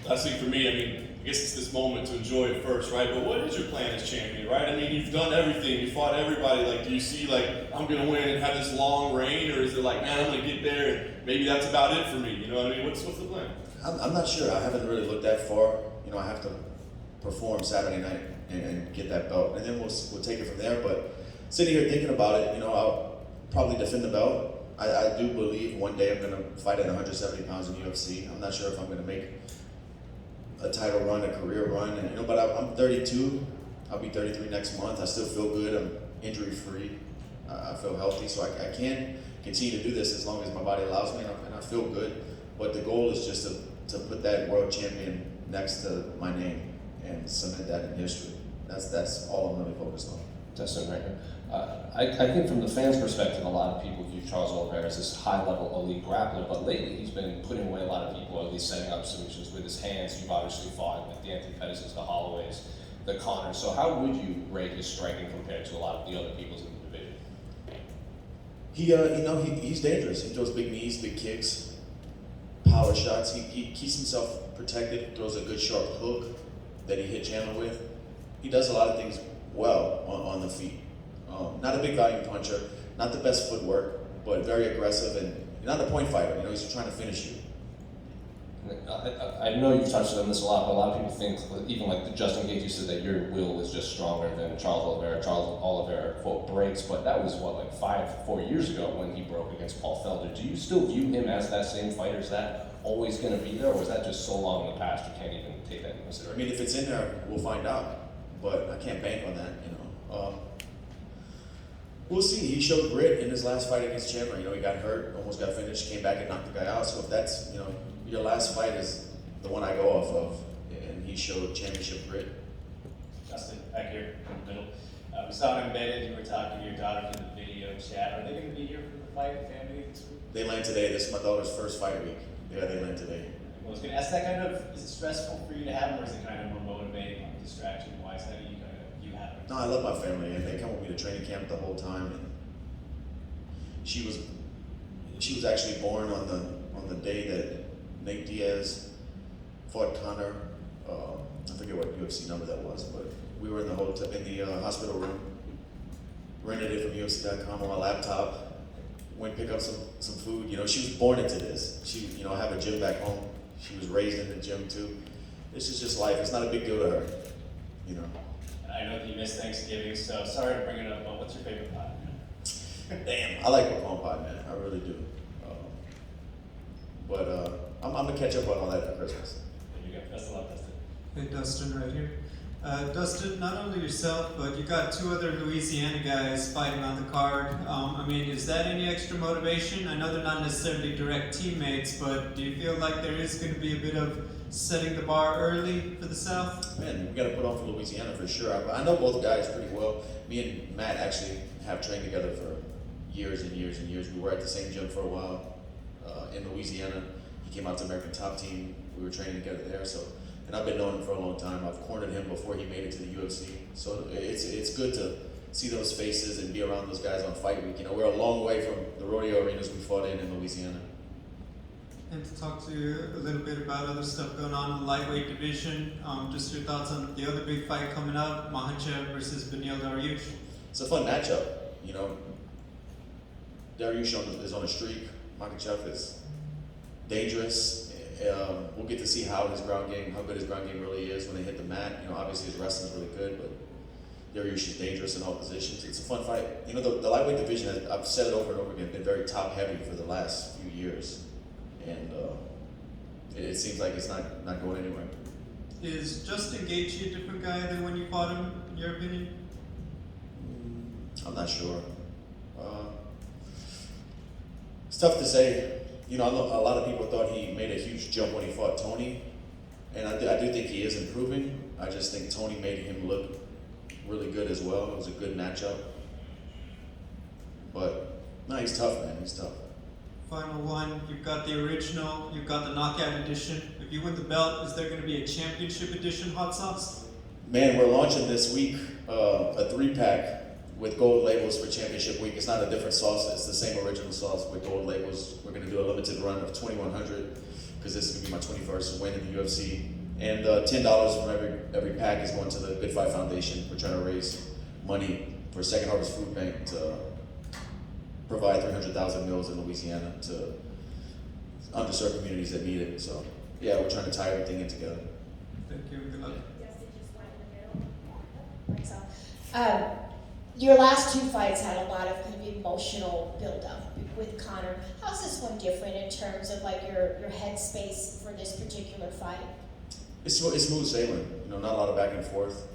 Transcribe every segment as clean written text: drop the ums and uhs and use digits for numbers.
Last thing for me, I mean, I guess it's this moment to enjoy it first, right? But what is your plan as champion, right? I mean, you've done everything. You fought everybody. Like, do you see, like, I'm going to win and have this long reign? Or is it like, man, I'm going to get there and maybe that's about it for me? You know what I mean? What's the plan? I'm not sure. I haven't really looked that far. You know, I have to perform Saturday night and get that belt. And then we'll take it from there. But sitting here thinking about it, you know, I'll probably defend the belt. I do believe one day I'm going to fight at 170 pounds in UFC. I'm not sure if I'm going to make a title run, a career run, and, you know, but I'm 32. I'll be 33 next month. I still feel good. I'm injury free. I feel healthy, so I can continue to do this as long as my body allows me, and I feel good. But the goal is just to put that world champion next to my name and cement that in history. That's all I'm really focused on. Dustin, right here. I think from the fans' perspective, a lot of people view Charles Oliveira as this high-level elite grappler, but lately he's been putting away a lot of people, at least setting up submissions with his hands. You've obviously fought like the Anthony Pettis, the Holloways, the Connors. So how would you rate his striking compared to a lot of the other people's in the division? He's dangerous. He throws big knees, big kicks, power shots. He keeps himself protected, throws a good sharp hook that he hit Chandler with. He does a lot of things well on the feet. Not a big volume puncher, not the best footwork, but very aggressive and not a point fighter. You know, he's trying to finish you. I know you've touched on this a lot, but a lot of people think, even like Justin Gaethje said, that your will is just stronger than Charles Oliveira. Charles Oliveira, quote, breaks, but that was what, like 4 years ago when he broke against Paul Felder. Do you still view him as that same fighter? Is that always going to be there, or is that just so long in the past you can't even take that into consideration? I mean, if it's in there, we'll find out, but I can't bank on that, you know. We'll see. He showed grit in his last fight against Chandler. You know, he got hurt, almost got finished, came back and knocked the guy out. So if that's, you know, your last fight is the one I go off of, and he showed championship grit. Dustin, back here in the middle. We saw him embedded. You were talking to your daughter through the video chat. Are they going to be here for the fight, family, this week? They land today. This is my daughter's first fight week. Yeah, they land today. I was going to ask that kind of, is it stressful for you to have them, or is it kind of more motivating, distraction-wise? How do you kind of, you have it? No, I love my family, and they come with me to training camp the whole time. And she was actually born on the day that Nate Diaz fought Connor. I forget what UFC number that was, but we were in the hotel, in the hospital room. Rented it from UFC.com on my laptop. Went pick up some food. You know, she was born into this. She, you know, I have a gym back home. She was raised in the gym too. This is just life. It's not a big deal to her, you know. I know that you missed Thanksgiving, so sorry to bring it up, but what's your favorite pot? Damn, I like pecan pie, man. I really do. I'm gonna catch up on all that for Christmas. There you go. Best of luck, Dustin. Hey, Dustin, right here. Dustin, not only yourself, but you got two other Louisiana guys fighting on the card. I mean, is that any extra motivation? I know they're not necessarily direct teammates, but do you feel like there is going to be a bit of setting the bar early for the South? Man, we got to put on for Louisiana for sure. I know both guys pretty well. Me and Matt actually have trained together for years and years and years. We were at the same gym for a while in Louisiana. He came out to American Top Team. We were training together there. And I've been knowing him for a long time. I've cornered him before he made it to the UFC. So it's good to see those faces and be around those guys on fight week. You know, we're a long way from the rodeo arenas we fought in Louisiana. And to talk to you a little bit about other stuff going on in the lightweight division, just your thoughts on the other big fight coming up, Makhachev versus Beneil Dariush. It's a fun matchup, you know. Dariush is on a streak. Makhachev is dangerous. We'll get to see how good his ground game really is when they hit the mat. You know, obviously his wrestling is really good, but Dariush is dangerous in all positions. It's a fun fight. You know, the lightweight division, I've said it over and over again, been very top heavy for the last few years. And it seems like it's not going anywhere. Is Justin Gaethje a different guy than when you fought him, in your opinion? I'm not sure. It's tough to say. You know, a lot of people thought he made a huge jump when he fought Tony, and I do think he is improving. I just think Tony made him look really good as well. It was a good matchup. But, no, he's tough, man. He's tough. Final one, you've got the original, you've got the knockout edition. If you win the belt, is there going to be a championship edition hot sauce? Man, we're launching this week a 3-pack with gold labels for championship week. It's not a different sauce, it's the same original sauce with gold labels. We're going to do a limited run of 2,100 because this is going to be my 21st win in the UFC. And $10 from every pack is going to the Good Fight Foundation. We're trying to raise money for Second Harvest Food Bank to provide 300,000 meals in Louisiana to underserved communities that need it. So yeah, we're trying to tie everything in together. Thank you. Good luck. Dustin, just one in the middle. Myself. Your last two fights had a lot of kind of emotional buildup with Conor. How's this one different in terms of like your headspace for this particular fight? It's smooth sailing. You know, not a lot of back and forth.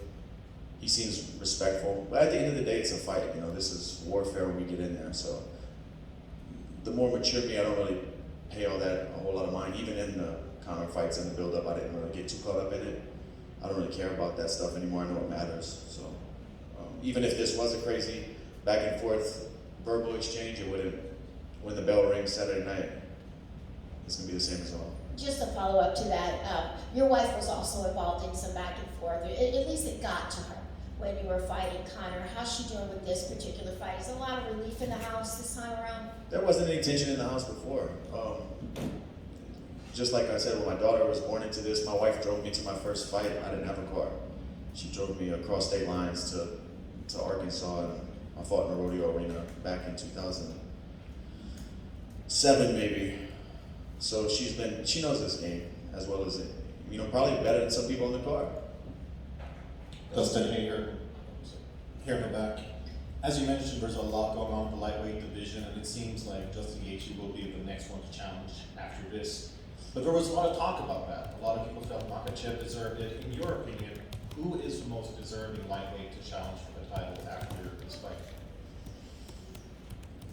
He seems respectful, but at the end of the day, it's a fight. You know, this is warfare when we get in there. So the more mature me, I don't really pay a whole lot of mind. Even in the Conor fights and the build-up, I didn't really get too caught up in it. I don't really care about that stuff anymore. I know what matters. So even if this was a crazy back and forth verbal exchange, it wouldn't. When the bell rings Saturday night, it's gonna be the same result. Just a follow-up to that, your wife was also involved in some back and forth. At least it got to her when you were fighting Conor. How's she doing with this particular fight? Is there a lot of relief in the house this time around? There wasn't any tension in the house before. Just like I said, when my daughter was born into this, my wife drove me to my first fight. I didn't have a car. She drove me across state lines to Arkansas, and I fought in a rodeo arena back in 2007 maybe. So she knows this game as well as it, you know, probably better than some people in the car. Dustin, here in the back. As you mentioned, there's a lot going on in the lightweight division, and it seems like Justin Gaethje will be the next one to challenge after this. But there was a lot of talk about that. A lot of people felt Makhachev deserved it. In your opinion, who is the most deserving lightweight to challenge for the title after this fight?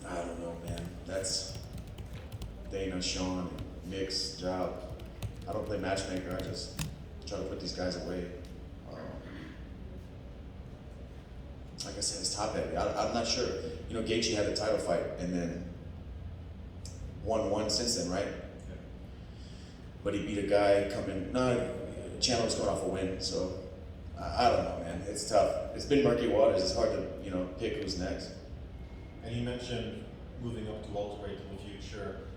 I don't know, man. That's Dana, Sean, Nick's job. I don't play matchmaker. I just try to put these guys away. Like I said, it's top heavy. I'm not sure. You know, Gaethje had a title fight and then won one since then, right? Yeah. But he beat a guy Chandler was coming off a win, so I don't know, man. It's tough. It's been murky waters. It's hard to, you know, pick who's next. And you mentioned moving up to welterweight in the future.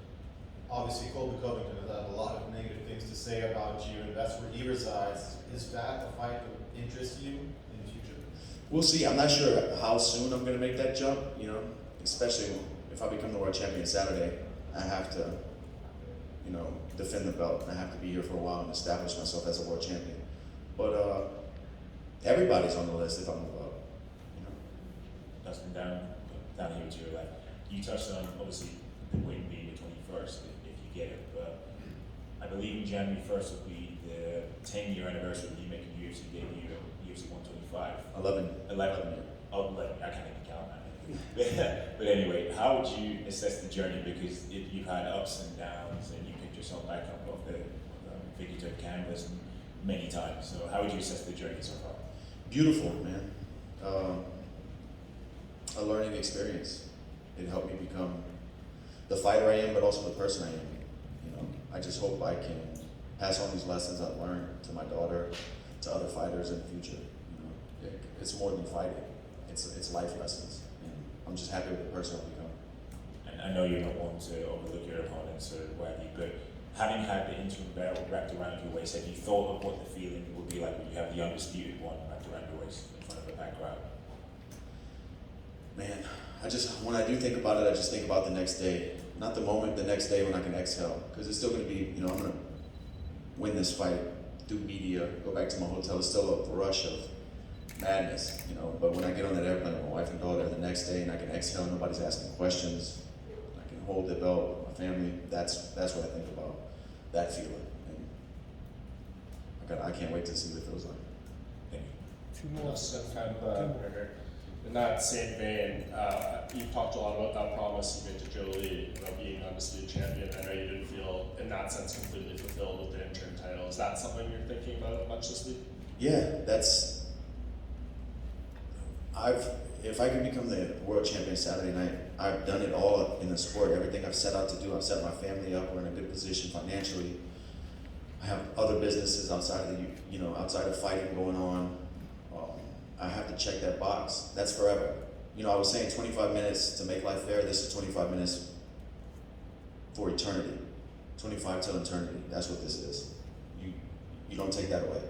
Obviously, Colby Covington has had a lot of negative things to say about you, and that's where he resides. Is that a fight that interests you in the future? We'll see. I'm not sure how soon I'm going to make that jump, you know, especially if I become the world champion Saturday. I have to, you know, defend the belt. I have to be here for a while and establish myself as a world champion. But everybody's on the list if I move up, you know. Dustin, down here to your left. You touched on, obviously, the win being the 21st, if you get it, but I believe in January 1st will be the 10-year anniversary of you making UFC debut at UFC 125. 11. 11. Oh, 11. I can't even count now. But anyway, how would you assess the journey? Because you've had ups and downs, and you picked yourself back up off the figurative canvas many times. So how would you assess the journey so far? Beautiful, man. A learning experience. It helped me become the fighter I am, but also the person I am. You know, I just hope I can pass on these lessons I've learned to my daughter, to other fighters in the future. You know, it's more than fighting. It's life lessons. And I'm just happy with the person I've become. And I know you don't want to overlook your opponents or what have you, but having had the interim belt wrapped around your waist, have you thought of what the feeling would be like when you have the undisputed one wrapped around your waist in front of the back crowd? Man, when I do think about it, I just think about the next day. Not the moment, the next day when I can exhale. Because it's still going to be, you know, I'm going to win this fight, do media, go back to my hotel. It's still a rush of madness, you know. But when I get on that airplane with my wife and daughter the next day and I can exhale, nobody's asking questions, I can hold the belt, my family, that's what I think about, that feeling. And I can't wait to see what it feels like. Thank you. Two more stuff kind of in that same vein, you've talked a lot about that promise you made to Jolie about being undisputed champion. I know you didn't feel, in that sense, completely fulfilled with the interim title. Is that something you're thinking about much this week? Yeah, if I can become the world champion Saturday night, I've done it all in the sport. Everything I've set out to do, I've set my family up. We're in a good position financially. I have other businesses outside of outside of fighting going on. I have to check that box. That's forever. You know, I was saying 25 minutes to make life fair. This is 25 minutes for eternity. 25 till eternity. That's what this is. you don't take that away.